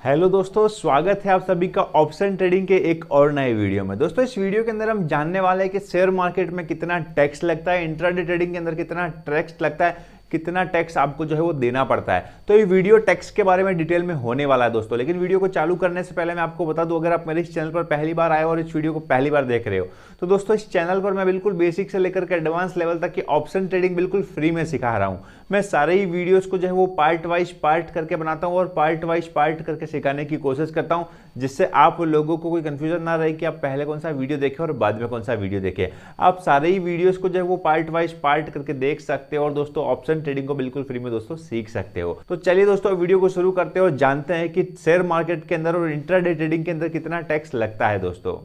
Hello दोस्तों, स्वागत है आप सभी का ऑप्शन ट्रेडिंग के एक और नए वीडियो में। दोस्तों इस वीडियो के अंदर हम जानने वाले हैं कि शेयर मार्केट में कितना टैक्स लगता है, इंट्राडे ट्रेडिंग के अंदर कितना टैक्स लगता है, कितना टैक्स आपको जो है वो देना पड़ता है। तो ये वीडियो टैक्स के बारे में डिटेल में होने वाला है दोस्तों। लेकिन वीडियो को चालू करने से पहले मैं आपको बता दूं, अगर आप मेरे इस चैनल पर पहली बार आए और इस वीडियो को पहली बार देख रहे हो तो दोस्तों इस चैनल पर मैं बिल्कुल बेसिक से लेकर के एडवांस लेवल तक की ऑप्शन ट्रेडिंग बिल्कुल फ्री में सिखा रहा हूं। मैं सारे ही वीडियोस को जो है वो पार्ट वाइज पार्ट करके बनाता हूं और पार्ट वाइज पार्ट करके सिखाने की कोशिश करता हूं, जिससे आप लोगों को कोई कंफ्यूजन ना रहे कि आप पहले कौन सा वीडियो देखें और बाद में कौन सा वीडियो देखें। आप सारे ही वीडियोस को जो है वो पार्ट वाइज पार्ट करके देख सकते हो और दोस्तों ऑप्शन ट्रेडिंग को बिल्कुल फ्री में दोस्तों सीख सकते हो। तो चलिए दोस्तों वीडियो को शुरू करते हो, जानते हैं कि शेयर मार्केट के अंदर और इंट्राडे ट्रेडिंग के अंदर कितना टैक्स लगता है दोस्तों।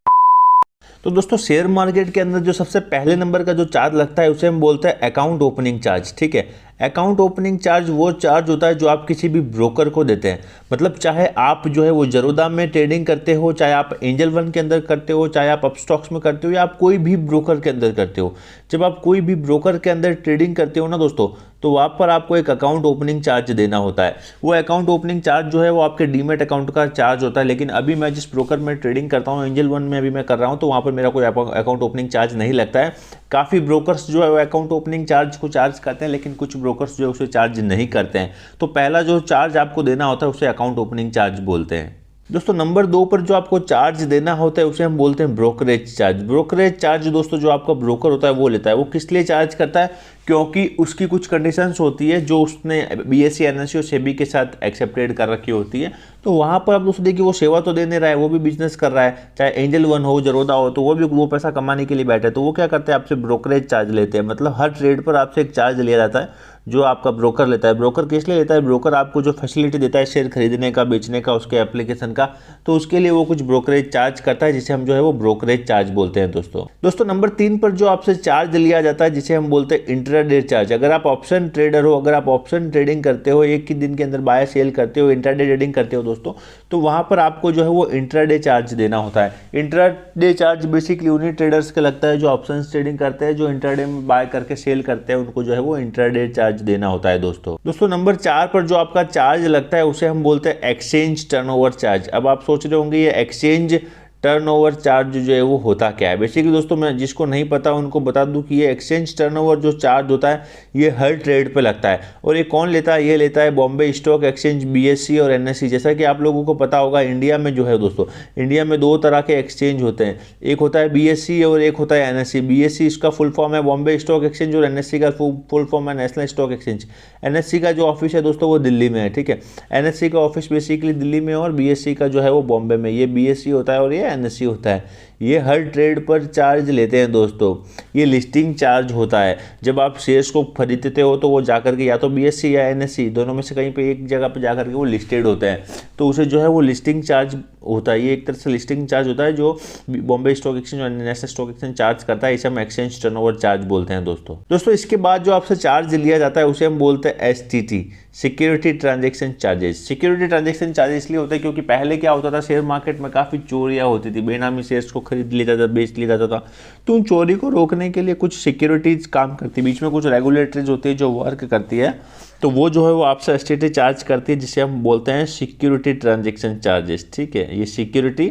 तो दोस्तों शेयर मार्केट के अंदर जो सबसे पहले नंबर का जो चार्ज लगता है उसे हम बोलते हैं अकाउंट ओपनिंग चार्ज। ठीक है, अकाउंट ओपनिंग चार्ज वो चार्ज होता है जो आप किसी भी ब्रोकर को देते हैं। मतलब चाहे आप जो है वो जरोदा में ट्रेडिंग करते हो, चाहे आप एंजल वन के अंदर करते हो, चाहे आप अपस्टॉक्स में करते हो, या आप कोई भी ब्रोकर के अंदर करते हो। जब आप कोई भी ब्रोकर के अंदर ट्रेडिंग करते हो ना दोस्तों, तो वहाँ पर आपको एक अकाउंट ओपनिंग चार्ज देना होता है। वो अकाउंट ओपनिंग चार्ज जो है वो आपके डीमेट अकाउंट का चार्ज होता है। लेकिन अभी मैं जिस ब्रोकर में ट्रेडिंग करता हूँ, एंजल वन में अभी मैं कर रहा हूँ, तो वहाँ पर मेरा कोई अकाउंट ओपनिंग चार्ज नहीं लगता है। काफ़ी ब्रोकर्स जो है वो अकाउंट ओपनिंग चार्ज को चार्ज करते हैं, लेकिन कुछ ब्रोकर्स जो है उसे चार्ज नहीं करते हैं। तो पहला जो चार्ज आपको देना होता है उसे अकाउंट ओपनिंग चार्ज बोलते हैं दोस्तों। नंबर 2 पर जो आपको चार्ज देना होता है उसे हम बोलते हैं ब्रोकरेज चार्ज। ब्रोकरेज चार्ज दोस्तों जो आपका ब्रोकर होता है वो लेता है। वो किस लिए चार्ज करता है? क्योंकि उसकी कुछ कंडीशंस होती है जो उसने बीएसई एनएसई और सेबी के साथ एक्सेप्टेड कर रखी होती है। तो वहाँ पर आप दोस्तों देखिए वो सेवा तो दे नहीं रहा है, वो भी बिजनेस कर रहा है। चाहे एंजल वन हो, जरोदा हो, तो वो पैसा कमाने के लिए बैठे, तो वो क्या करते हैं, आपसे ब्रोकरेज चार्ज लेते हैं। मतलब हर ट्रेड पर आपसे एक चार्ज लिया जाता है जो आपका ब्रोकर लेता है। ब्रोकर किस लिए लेता है? ब्रोकर आपको जो फैसिलिटी देता है शेयर खरीदने का, बेचने का, उसके एप्लीकेशन का, तो उसके लिए वो कुछ ब्रोकरेज चार्ज करता है, जिसे हम जो है वो ब्रोकरेज चार्ज बोलते हैं दोस्तों नंबर 3 पर जो आपसे चार्ज लिया जाता है जिसे हम बोलते हैं इंट्राडे चार्ज। अगर आप ऑप्शन ट्रेडर हो, अगर आप ऑप्शन ट्रेडिंग करते हो, एक ही दिन के अंदर बाय सेल करते हो, इंट्राडे ट्रेडिंग करते हो दोस्तों, तो वहां पर आपको जो है वो इंट्राडे चार्ज देना होता है। इंट्राडे चार्ज बेसिकली उन्हीं ट्रेडर्स के लगता है जो ऑप्शन ट्रेडिंग करते हैं, जो इंट्राडे में बाय करके सेल करते हैं, उनको जो है वो इंट्राडे चार्ज देना होता है दोस्तों नंबर 4 पर जो आपका चार्ज लगता है उसे हम बोलते हैं एक्सचेंज टर्नओवर चार्ज। अब आप सोच रहे होंगे ये एक्सचेंज टर्नओवर चार्ज जो है वो होता क्या है। बेसिकली दोस्तों मैं जिसको नहीं पता उनको बता दूं कि ये एक्सचेंज टर्नओवर जो चार्ज होता है ये हर ट्रेड पे लगता है। और ये कौन लेता है? ये लेता है बॉम्बे स्टॉक एक्सचेंज, बीएसई और एनएसई। जैसा कि आप लोगों को पता होगा, इंडिया में जो है दोस्तों, इंडिया में 2 तरह के एक्सचेंज होते हैं। एक होता है बीएसई और एक होता है एनएसई। बीएसई इसका फुल फॉर्म है बॉम्बे स्टॉक एक्सचेंज और एनएसई का फुल फॉर्म है नेशनल स्टॉक एक्सचेंज। एनएसई का जो ऑफिस है दोस्तों वो दिल्ली में है। ठीक है, एनएसई का ऑफिस बेसिकली दिल्ली में और बीएसई का जो है वो बॉम्बे में। ये बीएसई होता है और ये एनएसई होता है। ये हर ट्रेड पर चार्ज लेते हैं दोस्तों। ये लिस्टिंग चार्ज होता है। जब आप शेयर्स को खरीदते हो तो वो जाकर के या तो बीएसई या एनएसई दोनों में से कहीं पे एक जगह पर जाकर के वो लिस्टेड होते हैं, तो उसे जो है वो लिस्टिंग चार्ज होता है। ये एक तरह से लिस्टिंग चार्ज होता है जो बॉम्बे स्टॉक एक्सचेंज और नेशनल स्टॉक एक्सचेंज चार्ज करता है। इसे हम एक्सचेंज टर्नओवर चार्ज बोलते हैं दोस्तों इसके बाद जो आपसे चार्ज लिया जाता है उसे हम बोलते हैं STT, security transaction charges. Security transaction charges इसलिए होता है क्योंकि पहले क्या होता था, शेयर मार्केट में काफ़ी चोरियां होती थी, बेनामी शेयर्स को खरीद लिया जाता था, बेच लिया जाता था। तो उन चोरी को रोकने के लिए कुछ सिक्योरिटीज काम करती है, बीच में कुछ रेगुलेटरीज होती है जो वर्क करती है, तो वो जो है वो आपसे एसटीटी चार्ज करती है, जिसे हम बोलते हैं सिक्योरिटी ट्रांजैक्शन चार्जेस। ठीक है, ये सिक्योरिटी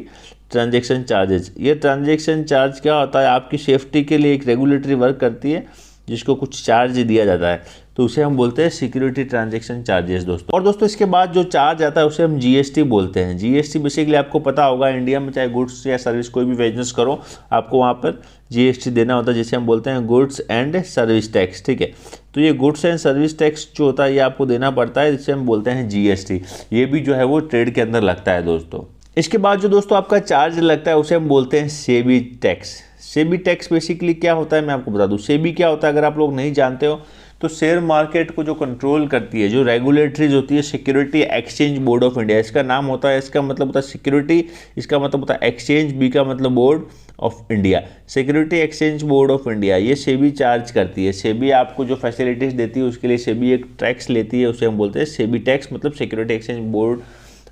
ट्रांजैक्शन चार्जेस। ये ट्रांजैक्शन चार्ज क्या होता है, आपकी सेफ्टी के लिए एक रेगुलेटरी वर्क करती है जिसको कुछ चार्ज दिया जाता है, तो उसे हम बोलते हैं सिक्योरिटी ट्रांजैक्शन चार्जेस दोस्तों। और दोस्तों इसके बाद जो चार्ज आता है उसे हम जीएसटी बोलते हैं। जीएसटी बेसिकली आपको पता होगा, इंडिया में चाहे गुड्स या सर्विस कोई भी बिजनेस करो, आपको वहाँ पर जीएसटी देना होता है, जिसे हम बोलते हैं गुड्स एंड सर्विस टैक्स। ठीक है, तो ये गुड्स एंड सर्विस टैक्स जो होता है ये आपको देना पड़ता है, जिसे हम बोलते हैं जीएसटी। ये भी जो है वो ट्रेड के अंदर लगता है दोस्तों। इसके बाद जो दोस्तों आपका चार्ज लगता है उसे हम बोलते हैं SEBI tax. SEBI tax basically क्या होता है मैं आपको बता दूं। सेबी क्या होता है अगर आप लोग नहीं जानते हो, तो शेयर मार्केट को जो कंट्रोल करती है, जो रेगुलेटरीज होती है, security exchange board of India इसका नाम होता है। इसका मतलब होता है सिक्योरिटी, इसका मतलब होता है एक्सचेंज, बी का मतलब board of India, security exchange board of India. ये सेबी चार्ज करती है। सेबी आपको जो फैसिलिटीज देती है उसके लिए सेबी एक टैक्स लेती है, उसे हम बोलते हैं सेबी टैक्स, मतलब security exchange board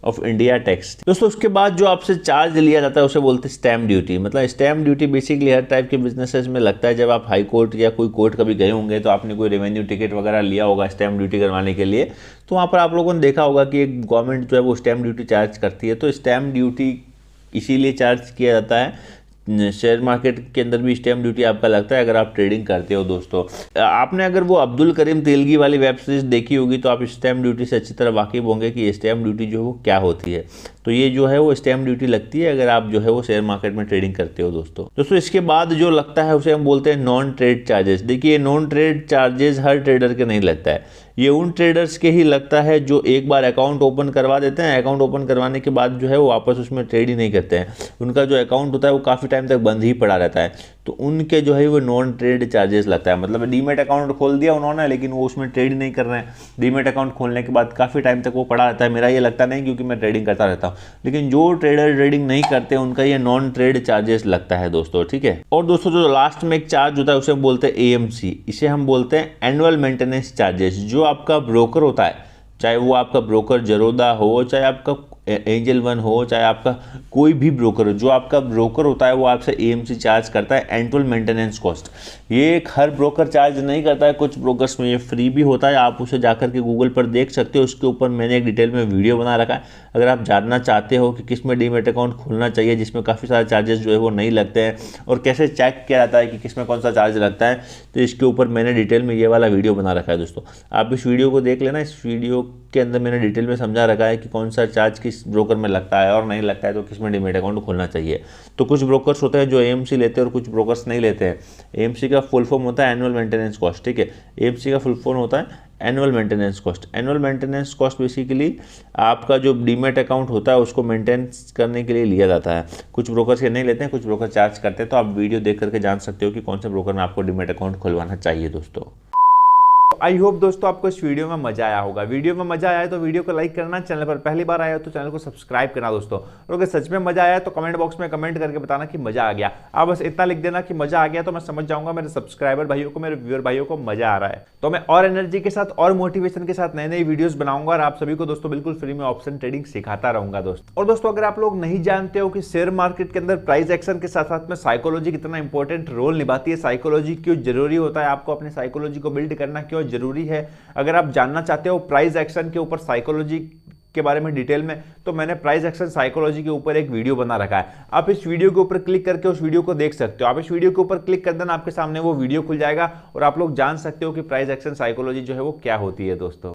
of India tax. दोस्तों उसके बाद जो आपसे चार्ज लिया जाता है उसे बोलते हैं स्टैम्प ड्यूटी। मतलब स्टैम्प ड्यूटी बेसिकली हर टाइप के बिजनेसेस में लगता है। जब आप हाई कोर्ट या कोई कोर्ट कभी गए होंगे तो आपने कोई रेवेन्यू टिकट वगैरह लिया होगा स्टैम्प ड्यूटी करवाने के लिए, तो वहाँ पर आप लोगों ने देखा होगा कि एक गवर्नमेंट जो है वो स्टैम्प ड्यूटी चार्ज करती है। तो स्टैम्प ड्यूटी इसीलिए चार्ज किया जाता है। शेयर मार्केट के अंदर भी स्टैम्प ड्यूटी आपका लगता है अगर आप ट्रेडिंग करते हो। दोस्तों आपने अगर वो अब्दुल करीम तेलगी वाली वेब सीरीज देखी होगी तो आप स्टैम्प ड्यूटी से अच्छी तरह वाकिफ होंगे कि स्टैम्प ड्यूटी जो है वो क्या होती है। तो ये जो है वो स्टैम्प ड्यूटी लगती है अगर आप जो है वो शेयर मार्केट में ट्रेडिंग करते हो। दोस्तों इसके बाद जो लगता है उसे हम बोलते हैं नॉन ट्रेड चार्जेस। देखिए नॉन ट्रेड चार्जेस हर ट्रेडर के नहीं लगता है, ये उन ट्रेडर्स के ही लगता है जो एक बार अकाउंट ओपन करवा देते हैं। अकाउंट ओपन करवाने के बाद जो है वो वापस उसमें ट्रेड ही नहीं करते हैं। उनका जो अकाउंट होता है वो काफ़ी टाइम तक बंद ही पड़ा रहता है। तो उनके जो है वो नॉन ट्रेड चार्जेस लगता है। मतलब डीमेट अकाउंट खोल दिया उन्होंने लेकिन वो उसमें ट्रेड ही नहीं कर रहे हैं। डीमेट अकाउंट खोलने के बाद काफ़ी टाइम तक वो पड़ा रहता है। मेरा ये लगता नहीं क्योंकि मैं ट्रेडिंग करता रहता हूँ, लेकिन जो ट्रेडर ट्रेडिंग नहीं करते उनका ये नॉन ट्रेड चार्जेस लगता है दोस्तों, ठीक है। और दोस्तों जो लास्ट में एक चार्ज होता है उसे हम बोलते हैं AMC। इसे हम बोलते हैं एनुअल मेंटेनेंस चार्जेस। जो आपका ब्रोकर होता है, चाहे वो आपका ब्रोकर जरोदा हो, चाहे आपका एंजल वन हो, चाहे आपका कोई भी ब्रोकर हो, जो आपका ब्रोकर होता है वो आपसे AMC चार्ज करता है, एनुअल मेंटेनेंस कॉस्ट। ये हर ब्रोकर चार्ज नहीं करता है, कुछ ब्रोकर्स में ये फ्री भी होता है। आप उसे जाकर के गूगल पर देख सकते हो, उसके ऊपर मैंने एक डिटेल में वीडियो बना रखा है। अगर आप जानना चाहते हो कि किस में डीमेट अकाउंट खोलना चाहिए जिसमें काफ़ी सारे चार्जेस जो है वो नहीं लगते हैं और कैसे चेक किया जाता है कि किस में कौन सा चार्ज लगता है, तो इसके ऊपर मैंने डिटेल में ये वाला वीडियो बना रखा है। दोस्तों आप इस वीडियो को देख लेना। इस वीडियो के अंदर मैंने डिटेल में समझा रखा है कि कौन सा चार्ज किस ब्रोकर में लगता है और नहीं लगता है, तो किस में डीमेट अकाउंट खोलना चाहिए। तो कुछ ब्रोकर्स होते हैं जो AMC लेते हैं और कुछ ब्रोकर्स नहीं लेते हैं। AMC का फुल फॉर्म होता है एनुअल मेंटेनेंस कॉस्ट, ठीक है। AMC का फुल फॉर्म होता है annual maintenance cost. Annual maintenance cost basically आपका जो डीमेट अकाउंट होता है उसको मेंटेनेंस करने के लिए लिया जाता है। कुछ ब्रोकर्स ये नहीं लेते हैं, कुछ ब्रोकर चार्ज करते हैं। तो आप वीडियो देख करके जान सकते हो कि कौन से ब्रोकर में आपको डीमेट अकाउंट खुलवाना चाहिए। दोस्तों आई होप दोस्तों आपको इस वीडियो में मजा आया होगा। वीडियो में मजा आया तो वीडियो को लाइक करना, चैनल पर पहली बार आया हो तो चैनल को सब्सक्राइब करना दोस्तों। और अगर सच में मजा आया तो कमेंट बॉक्स में कमेंट करके बताना कि मजा आ गया। आप बस इतना लिख देना कि मजा आ गया तो मैं समझ जाऊंगा मेरे सब्सक्राइबर भाइयों को, मेरे व्यूअर भाइयों को मजा आ रहा है। तो मैं और एनर्जी के साथ और मोटिवेशन के साथ नई नई वीडियोस बनाऊंगा और आप सभी को दोस्तों बिल्कुल फ्री में ऑप्शन ट्रेडिंग सिखाता रहूंगा दोस्तों। और दोस्तों अगर आप लोग नहीं जानते हो कि शेयर मार्केट के अंदर प्राइस एक्शन के साथ साथ में साइकोलॉजी कितना इंपॉर्टेंट रोल निभाती है, साइकोलॉजी क्यों जरूरी होता है, आपको अपनी साइकोलॉजी को बिल्ड करना क्यों जरूरी है, अगर आप जानना चाहते हो प्राइस एक्शन के ऊपर साइकोलॉजी के बारे में डिटेल में, तो मैंने प्राइस एक्शन साइकोलॉजी के ऊपर एक वीडियो बना रखा है। आप इस वीडियो के ऊपर क्लिक करके उस वीडियो को देख सकते हो। आप इस वीडियो के ऊपर क्लिक कर देना, आपके सामने वो वीडियो खुल जाएगा और आप लोग जान सकते हो कि प्राइस एक्शन साइकोलॉजी जो है वो क्या होती है दोस्तों।